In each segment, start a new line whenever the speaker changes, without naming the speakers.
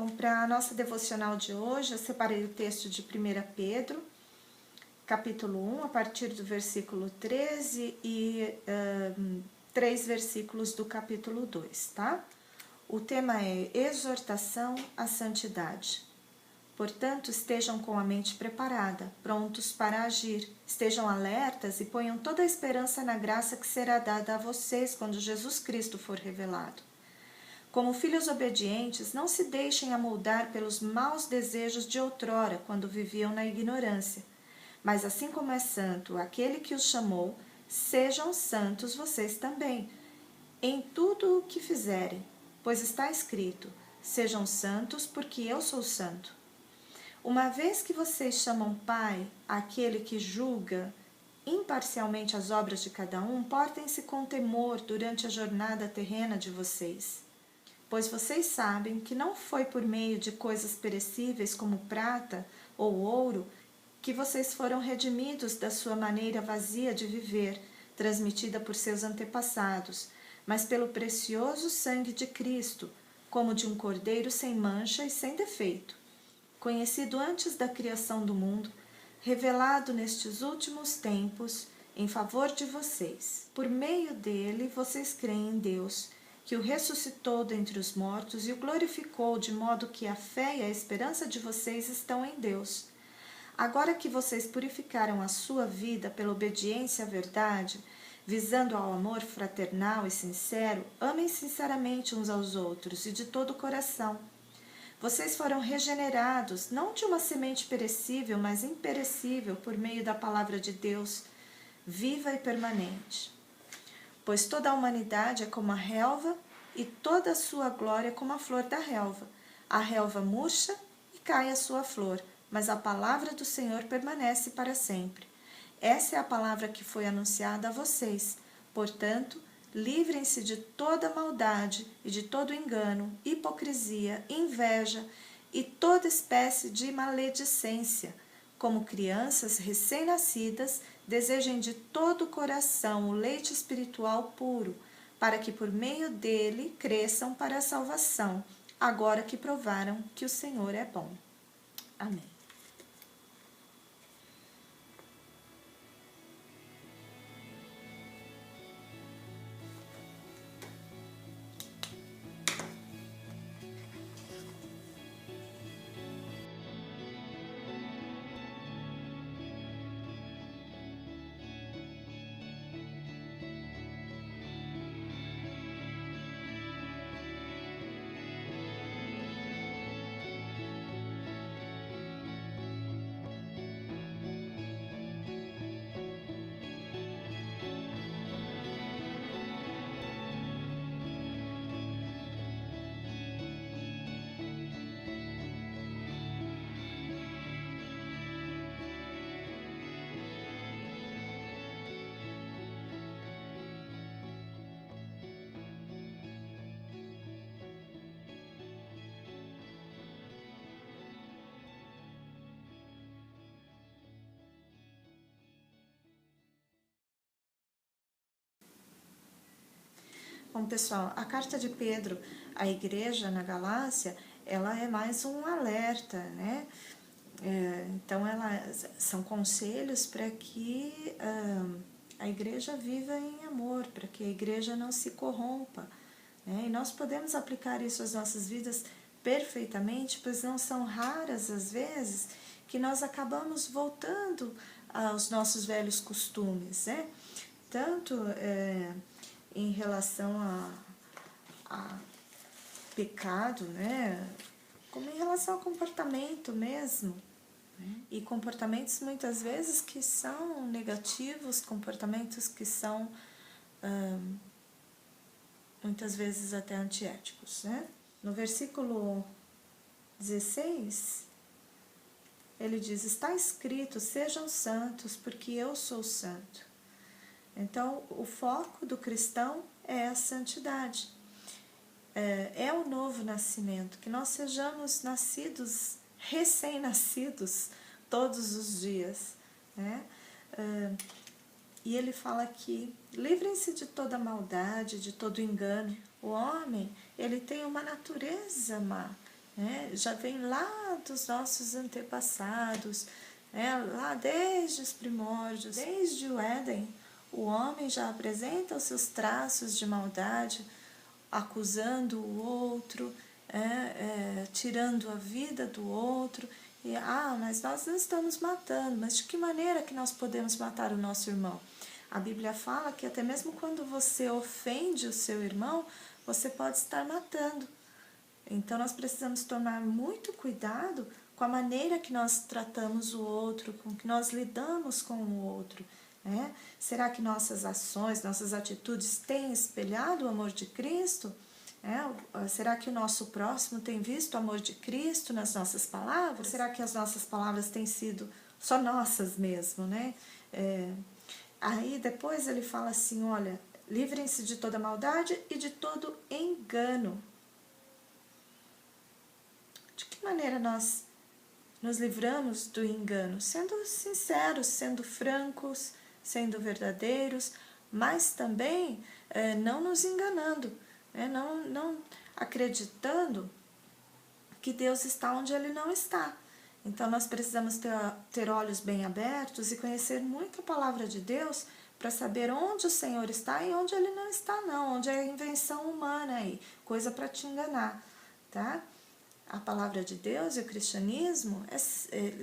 Bom, para a nossa devocional de hoje, eu separei o texto de 1 Pedro, capítulo 1, a partir do versículo 13 e 3 versículos do capítulo 2, tá? O tema é exortação à santidade. Portanto, estejam com a mente preparada, prontos para agir, estejam alertas e ponham toda a esperança na graça que será dada a vocês quando Jesus Cristo for revelado. Como filhos obedientes, não se deixem amoldar pelos maus desejos de outrora, quando viviam na ignorância. Mas assim como é santo aquele que os chamou, sejam santos vocês também, em tudo o que fizerem, pois está escrito: sejam santos, porque eu sou santo. Uma vez que vocês chamam Pai aquele que julga imparcialmente as obras de cada um, portem-se com temor durante a jornada terrena de vocês. Pois vocês sabem que não foi por meio de coisas perecíveis como prata ou ouro que vocês foram redimidos da sua maneira vazia de viver, transmitida por seus antepassados, mas pelo precioso sangue de Cristo, como de um cordeiro sem mancha e sem defeito, conhecido antes da criação do mundo, revelado nestes últimos tempos em favor de vocês. Por meio dele, vocês creem em Deus, que o ressuscitou dentre os mortos e o glorificou, de modo que a fé e a esperança de vocês estão em Deus. Agora que vocês purificaram a sua vida pela obediência à verdade, visando ao amor fraternal e sincero, amem sinceramente uns aos outros e de todo o coração. Vocês foram regenerados, não de uma semente perecível, mas imperecível, por meio da palavra de Deus, viva e permanente. Pois toda a humanidade é como a relva, e toda a sua glória como a flor da relva. A relva murcha e cai a sua flor, mas a palavra do Senhor permanece para sempre. Essa é a palavra que foi anunciada a vocês. Portanto, livrem-se de toda maldade e de todo engano, hipocrisia, inveja e toda espécie de maledicência. Como crianças recém-nascidas, desejem de todo o coração o leite espiritual puro, para que por meio dele cresçam para a salvação, agora que provaram que o Senhor é bom. Amém. Bom, pessoal, a carta de Pedro à igreja na Galácia, ela é mais um alerta, né? Então, são conselhos para que a igreja viva em amor, para que a igreja não se corrompa, né? E nós podemos aplicar isso às nossas vidas perfeitamente, pois não são raras as vezes que nós acabamos voltando aos nossos velhos costumes, né? Tanto em relação a pecado, né? Como em relação ao comportamento mesmo, né? E comportamentos muitas vezes que são negativos, comportamentos que são muitas vezes até antiéticos, né? No versículo 16, ele diz: está escrito, sejam santos, porque eu sou santo. Então, o foco do cristão é a santidade, é o novo nascimento, que nós sejamos nascidos, recém-nascidos, todos os dias, né? E ele fala aqui: livrem-se de toda maldade, de todo engano. O homem, ele tem uma natureza má, né? Já vem lá dos nossos antepassados, né? Lá desde os primórdios, desde o Éden, o homem já apresenta os seus traços de maldade, acusando o outro, tirando a vida do outro. E, mas nós não estamos matando, mas de que maneira que nós podemos matar o nosso irmão? A Bíblia fala que até mesmo quando você ofende o seu irmão, você pode estar matando. Então nós precisamos tomar muito cuidado com a maneira que nós tratamos o outro, com que nós lidamos com o outro. Né? Será que nossas ações, nossas atitudes têm espelhado o amor de Cristo? Será que o nosso próximo tem visto o amor de Cristo nas nossas palavras? Será que as nossas palavras têm sido só nossas mesmo, né? Aí depois ele fala assim, olha, livrem-se de toda maldade e de todo engano. De que maneira nós nos livramos do engano? Sendo sinceros, sendo francos, sendo verdadeiros, mas também não nos enganando, né? Não acreditando que Deus está onde Ele não está. Então nós precisamos ter olhos bem abertos e conhecer muito a palavra de Deus para saber onde o Senhor está e onde Ele não está não, onde é invenção humana aí, coisa para te enganar, tá? A palavra de Deus e o cristianismo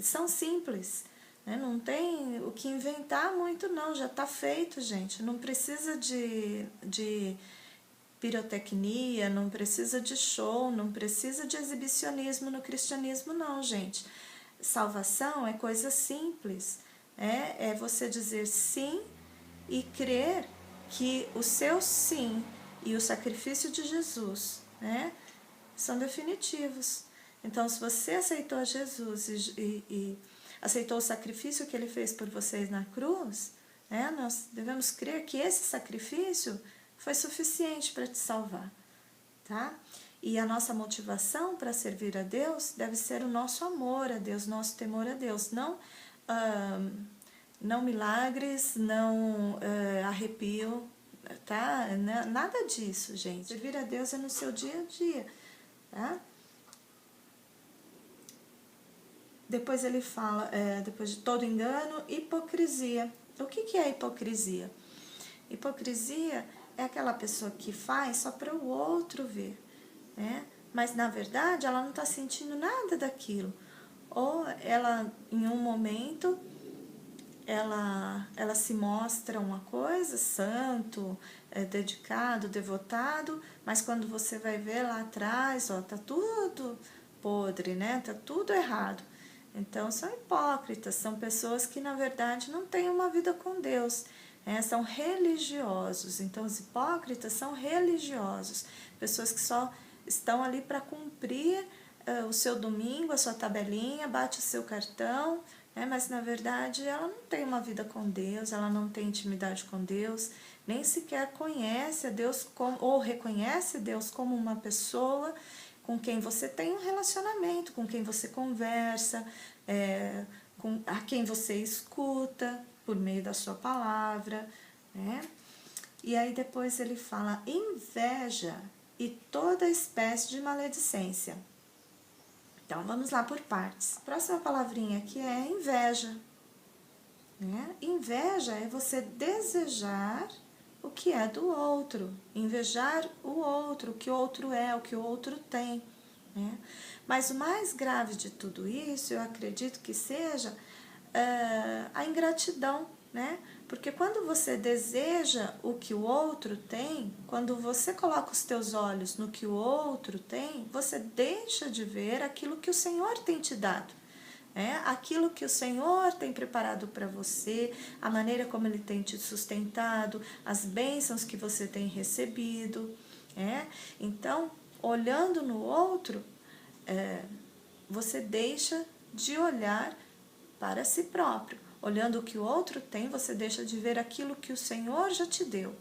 são simples, né? Não tem o que inventar muito não, já está feito, gente, não precisa de pirotecnia, não precisa de show, não precisa de exibicionismo no cristianismo não, gente. Salvação é coisa simples, é você dizer sim e crer que o seu sim e o sacrifício de Jesus, né, são definitivos. Então, se você aceitou Jesus e aceitou o sacrifício que Ele fez por vocês na cruz, né, nós devemos crer que esse sacrifício foi suficiente para te salvar, tá? E a nossa motivação para servir a Deus deve ser o nosso amor a Deus, nosso temor a Deus, não milagres, não arrepio, tá? Nada disso, gente. Servir a Deus é no seu dia a dia, tá? Depois ele fala, depois de todo engano, hipocrisia. O que é hipocrisia? Hipocrisia é aquela pessoa que faz só para o outro ver, né? Mas na verdade ela não está sentindo nada daquilo. Ou ela, em um momento, ela se mostra uma coisa, santo, dedicado, devotado, mas quando você vai ver lá atrás, ó, tá tudo podre, né? Tá tudo errado. Então são hipócritas, são pessoas que na verdade não têm uma vida com Deus. São religiosos, então os hipócritas são religiosos, pessoas que só estão ali para cumprir o seu domingo, a sua tabelinha, bate o seu cartão, mas na verdade ela não tem uma vida com Deus, ela não tem intimidade com Deus, nem sequer conhece a Deus ou reconhece Deus como uma pessoa com quem você tem um relacionamento, com quem você conversa, a quem você escuta por meio da sua palavra, né? E aí depois ele fala inveja e toda espécie de maledicência. Então vamos lá por partes. A próxima palavrinha aqui é inveja, né? Inveja é você desejar o que é do outro, invejar o outro, o que o outro é, o que o outro tem, né? Mas o mais grave de tudo isso, eu acredito que seja a ingratidão, né? Porque quando você deseja o que o outro tem, quando você coloca os teus olhos no que o outro tem, você deixa de ver aquilo que o Senhor tem te dado, aquilo que o Senhor tem preparado para você, a maneira como Ele tem te sustentado, as bênçãos que você tem recebido, Então, olhando no outro, você deixa de olhar para si próprio. Olhando o que o outro tem, você deixa de ver aquilo que o Senhor já te deu,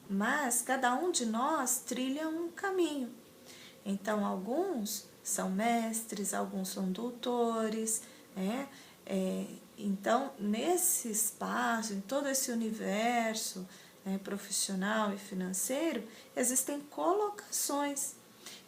Mas cada um de nós trilha um caminho. Então, alguns são mestres, alguns são doutores, Então, nesse espaço, em todo esse universo profissional e financeiro, existem colocações.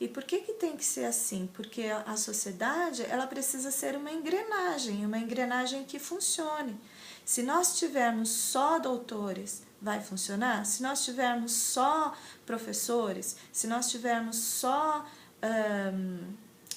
E por que tem que ser assim? Porque a sociedade, ela precisa ser uma engrenagem que funcione. Se nós tivermos só doutores, vai funcionar? Se nós tivermos só professores, se nós tivermos só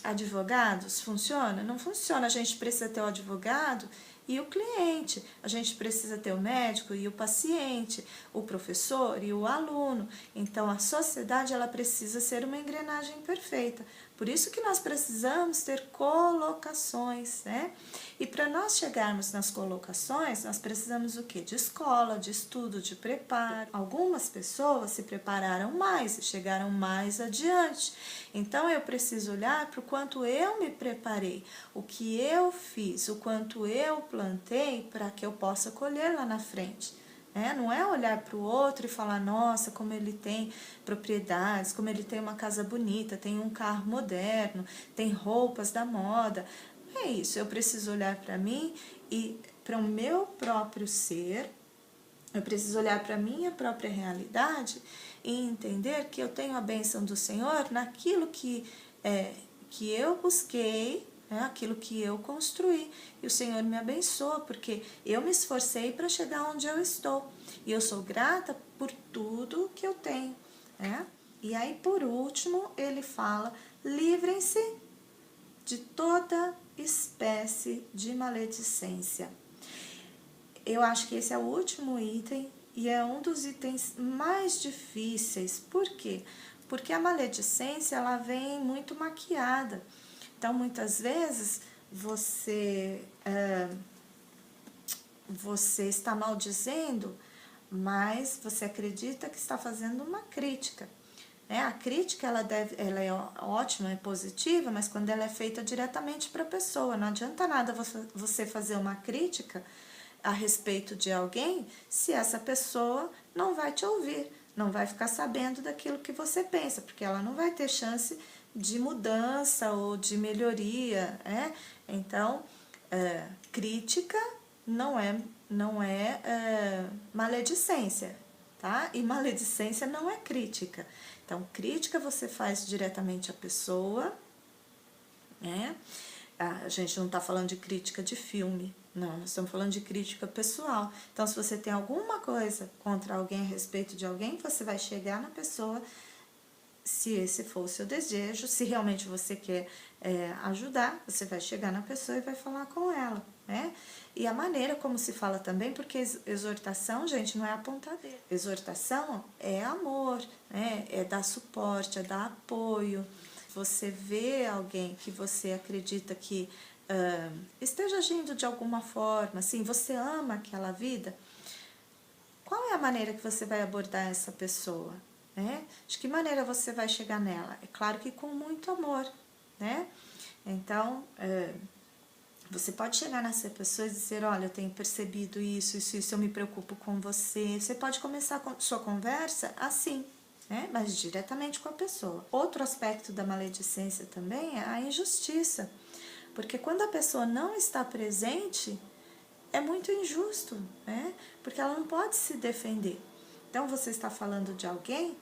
advogados, funciona? Não funciona. A gente precisa ter o advogado e o cliente, a gente precisa ter o médico e o paciente, o professor e o aluno. Então a sociedade, ela precisa ser uma engrenagem perfeita. Por isso que nós precisamos ter colocações, né? E para nós chegarmos nas colocações, nós precisamos o quê? De escola, de estudo, de preparo. Algumas pessoas se prepararam mais e chegaram mais adiante. Então eu preciso olhar para o quanto eu me preparei, o que eu fiz, o quanto eu plantei para que eu possa colher lá na frente. Não é olhar para o outro e falar, nossa, como ele tem propriedades, como ele tem uma casa bonita, tem um carro moderno, tem roupas da moda. Não é isso, eu preciso olhar para mim e para o meu próprio ser, eu preciso olhar para a minha própria realidade e entender que eu tenho a bênção do Senhor naquilo que eu busquei, aquilo que eu construí. E o Senhor me abençoa, porque eu me esforcei para chegar onde eu estou. E eu sou grata por tudo que eu tenho. E aí, por último, ele fala, livrem-se de toda espécie de maledicência. Eu acho que esse é o último item e é um dos itens mais difíceis. Por quê? Porque a maledicência, ela vem muito maquiada. Então, muitas vezes, você está maldizendo, mas você acredita que está fazendo uma crítica. A crítica, ela é ótima, é positiva, mas quando ela é feita diretamente para a pessoa. Não adianta nada você fazer uma crítica a respeito de alguém se essa pessoa não vai te ouvir, não vai ficar sabendo daquilo que você pensa, porque ela não vai ter chance de mudança ou de melhoria. Então, crítica não é maledicência, tá? E maledicência não é crítica. Então, crítica você faz diretamente à pessoa, A gente não está falando de crítica de filme, não, nós estamos falando de crítica pessoal. Então, se você tem alguma coisa contra alguém a respeito de alguém, você vai chegar na pessoa, se esse for o seu desejo, se realmente você quer ajudar, você vai chegar na pessoa e vai falar com ela, E a maneira como se fala também, porque exortação, gente, não é apontadeira. Exortação é amor, é dar suporte, é dar apoio. Você vê alguém que você acredita que esteja agindo de alguma forma, assim, você ama aquela vida, qual é a maneira que você vai abordar essa pessoa? De que maneira você vai chegar nela? É claro que com muito amor, Então, você pode chegar nessa pessoa e dizer, olha, eu tenho percebido isso, eu me preocupo com você. Você pode começar a sua conversa assim, mas diretamente com a pessoa. Outro aspecto da maledicência também é a injustiça, porque quando a pessoa não está presente, é muito injusto, porque ela não pode se defender. Então, você está falando de alguém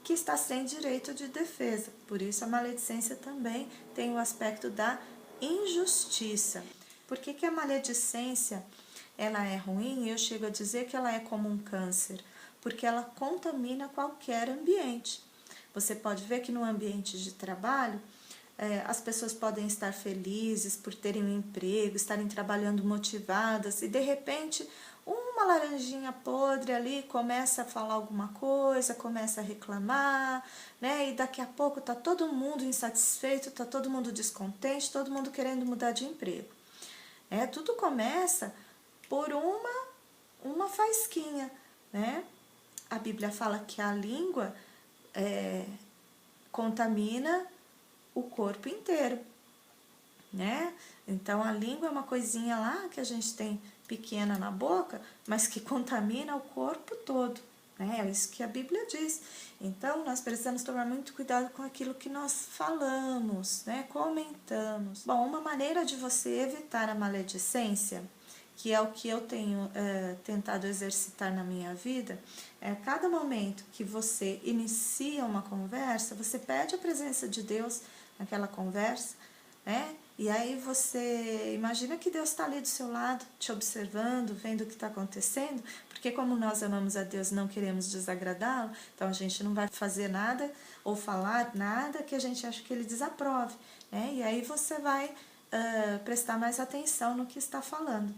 que está sem direito de defesa. Por isso, a maledicência também tem o aspecto da injustiça. Por que a maledicência ela é ruim? Eu chego a dizer que ela é como um câncer, porque ela contamina qualquer ambiente. Você pode ver que no ambiente de trabalho, as pessoas podem estar felizes por terem um emprego, estarem trabalhando motivadas e de repente uma laranjinha podre ali começa a falar alguma coisa, começa a reclamar, e daqui a pouco está todo mundo insatisfeito, está todo mundo descontente, todo mundo querendo mudar de emprego. Tudo começa por uma faísquinha, A Bíblia fala que a língua contamina o corpo inteiro, Então, a língua é uma coisinha lá que a gente tem pequena na boca, mas que contamina o corpo todo, É isso que a Bíblia diz. Então, nós precisamos tomar muito cuidado com aquilo que nós falamos, comentamos. Bom, uma maneira de você evitar a maledicência que é o que eu tenho tentado exercitar na minha vida, a cada momento que você inicia uma conversa, você pede a presença de Deus naquela conversa, né? E aí você imagina que Deus está ali do seu lado, te observando, vendo o que está acontecendo, porque como nós amamos a Deus e não queremos desagradá-lo, então a gente não vai fazer nada ou falar nada que a gente acha que ele desaprove, né? E aí você vai prestar mais atenção no que está falando,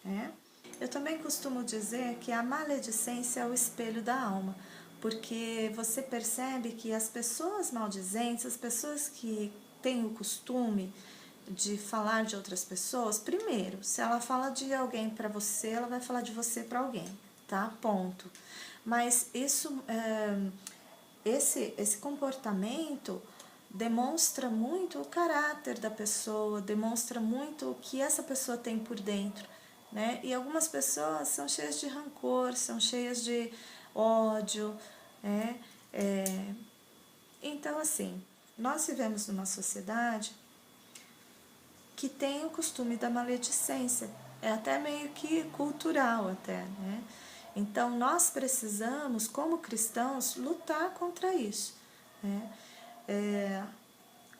né? Eu também costumo dizer que a maledicência é o espelho da alma, porque você percebe que as pessoas maldizentes, as pessoas que têm o costume de falar de outras pessoas, primeiro, se ela fala de alguém para você, ela vai falar de você para alguém, tá? Ponto. Mas isso, esse comportamento demonstra muito o caráter da pessoa, demonstra muito o que essa pessoa tem por dentro, né? E algumas pessoas são cheias de rancor, são cheias de ódio, né? Então, assim, nós vivemos numa sociedade que tem o costume da maledicência, é até meio que cultural até, né? Então, nós precisamos, como cristãos, lutar contra isso, né?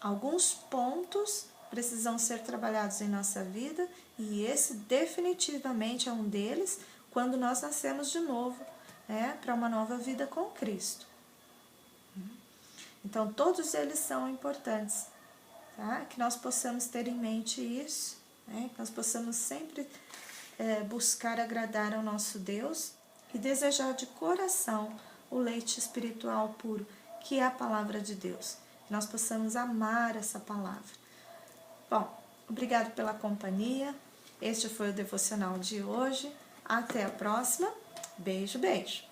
Alguns pontos precisam ser trabalhados em nossa vida e esse definitivamente é um deles quando nós nascemos de novo, né, para uma nova vida com Cristo. Então, todos eles são importantes, tá? Que nós possamos ter em mente isso, né? Que nós possamos sempre buscar agradar ao nosso Deus e desejar de coração o leite espiritual puro, que é a palavra de Deus. Que nós possamos amar essa palavra. Bom, obrigado pela companhia. Este foi o devocional de hoje. Até a próxima. Beijo, beijo.